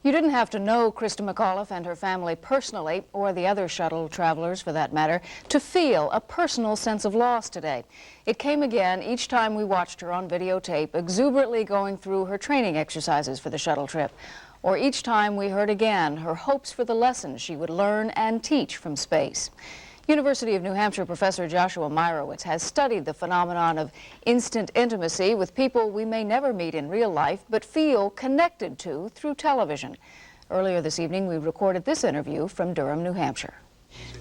You didn't have to know Christa McAuliffe and her family personally, or the other shuttle travelers for that matter, to feel a personal sense of loss today. It came again each time we watched her on videotape, exuberantly going through her training exercises for the shuttle trip, or each time we heard again her hopes for the lessons she would learn and teach from space. University of New Hampshire professor Joshua Meyrowitz has studied the phenomenon of instant intimacy with people we may never meet in real life but feel connected to through television. Earlier this evening, we recorded this interview from Durham, New Hampshire.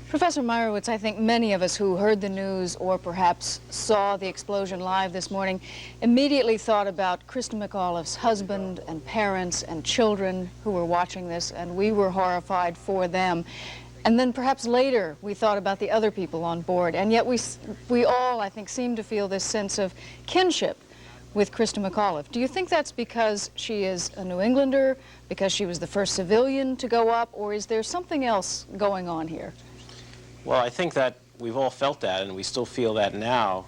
Professor Meyrowitz, I think many of us who heard the news or perhaps saw the explosion live this morning immediately thought about Christa McAuliffe's husband and parents and children who were watching this, and we were horrified for them. And then perhaps later we thought about the other people on board, and yet we all, I think, seem to feel this sense of kinship with Christa McAuliffe. Do you think that's because she is a New Englander, because she was the first civilian to go up, or is there something else going on here? Well, I think that we've all felt that, and we still feel that now,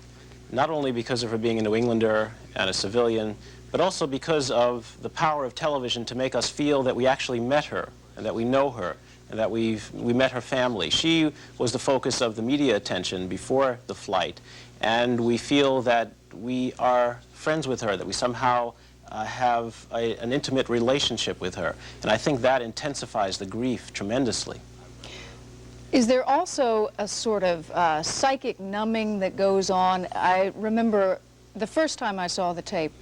not only because of her being a New Englander and a civilian, but also because of the power of television to make us feel that we actually met her, and that we know her, and that we met her family. She was the focus of the media attention before the flight, and we feel that we are friends with her, that we somehow have an intimate relationship with her. And I think that intensifies the grief tremendously. Is there also a sort of psychic numbing that goes on? I remember the first time I saw the tape,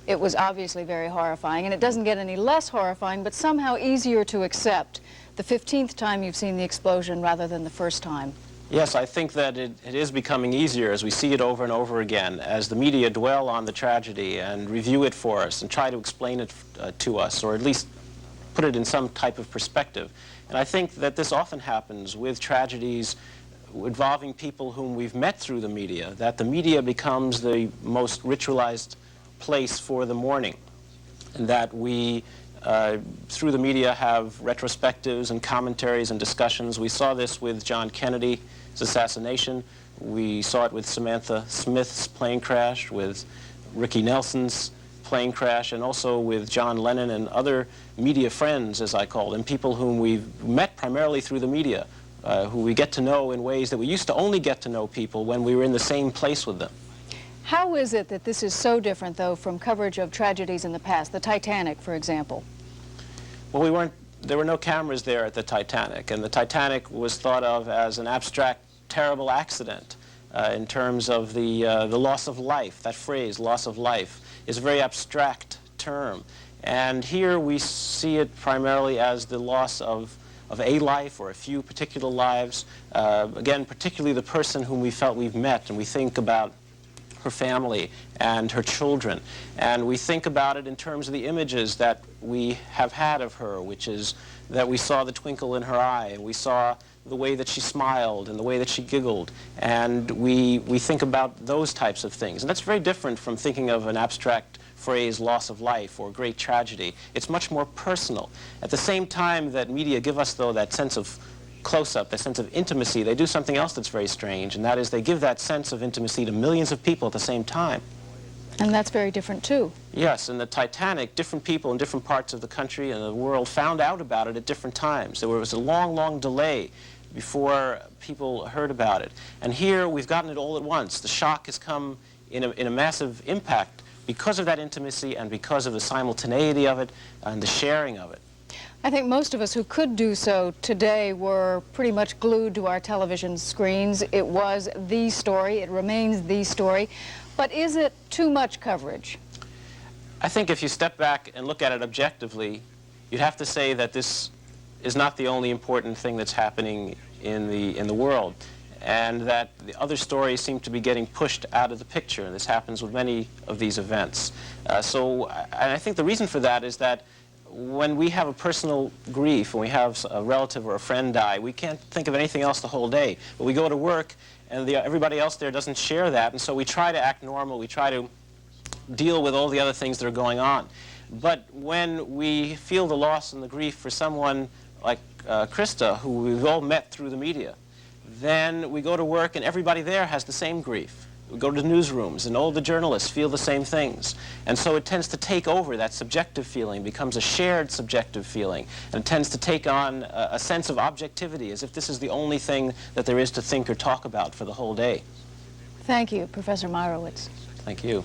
it was obviously very horrifying, and it doesn't get any less horrifying, but somehow easier to accept the 15th time you've seen the explosion rather than the first time. Yes, I think that it is becoming easier as we see it over and over again, as the media dwell on the tragedy and review it for us and try to explain it to us, or at least put it in some type of perspective. And I think that this often happens with tragedies involving people whom we've met through the media, that the media becomes the most ritualized place for the mourning, and that we through the media have retrospectives and commentaries and discussions. We saw this with John Kennedy's assassination. We saw it with Samantha Smith's plane crash, with Ricky Nelson's plane crash, and also with John Lennon and other media friends, as I call them, people whom we've met primarily through the media, who we get to know in ways that we used to only get to know people when we were in the same place with them. How is it that this is so different, though, from coverage of tragedies in the past, the Titanic, for example? Well, there were no cameras there at the Titanic, and the Titanic was thought of as an abstract, terrible accident in terms of the loss of life. That phrase, loss of life, is a very abstract term. And here we see it primarily as the loss of a life or a few particular lives. Again, particularly the person whom we felt we've met, and we think about her family and her children. And we think about it in terms of the images that we have had of her, which is that we saw the twinkle in her eye, and we saw the way that she smiled and the way that she giggled. And we think about those types of things. And that's very different from thinking of an abstract phrase, loss of life or great tragedy. It's much more personal. At the same time that media give us, though, that sense of close-up, that sense of intimacy, they do something else that's very strange, and that is they give that sense of intimacy to millions of people at the same time. And that's very different, too. Yes, in the Titanic, different people in different parts of the country and the world found out about it at different times. There was a long, long delay before people heard about it. And here, we've gotten it all at once. The shock has come in a massive impact because of that intimacy and because of the simultaneity of it and the sharing of it. I think most of us who could do so today were pretty much glued to our television screens. It was the story. It remains the story. But is it too much coverage? I think if you step back and look at it objectively, you'd have to say that this is not the only important thing that's happening in the world, and that the other stories seem to be getting pushed out of the picture. And this happens with many of these events. And I think the reason for that is that when we have a personal grief, when we have a relative or a friend die, we can't think of anything else the whole day. But we go to work, and everybody else there doesn't share that, and so we try to act normal. We try to deal with all the other things that are going on. But when we feel the loss and the grief for someone like Christa, who we've all met through the media, then we go to work, and everybody there has the same grief. go to newsrooms, and all the journalists feel the same things. And so it tends to take over that subjective feeling, becomes a shared subjective feeling, and it tends to take on a sense of objectivity, as if this is the only thing that there is to think or talk about for the whole day. Thank you, Professor Meyrowitz. Thank you.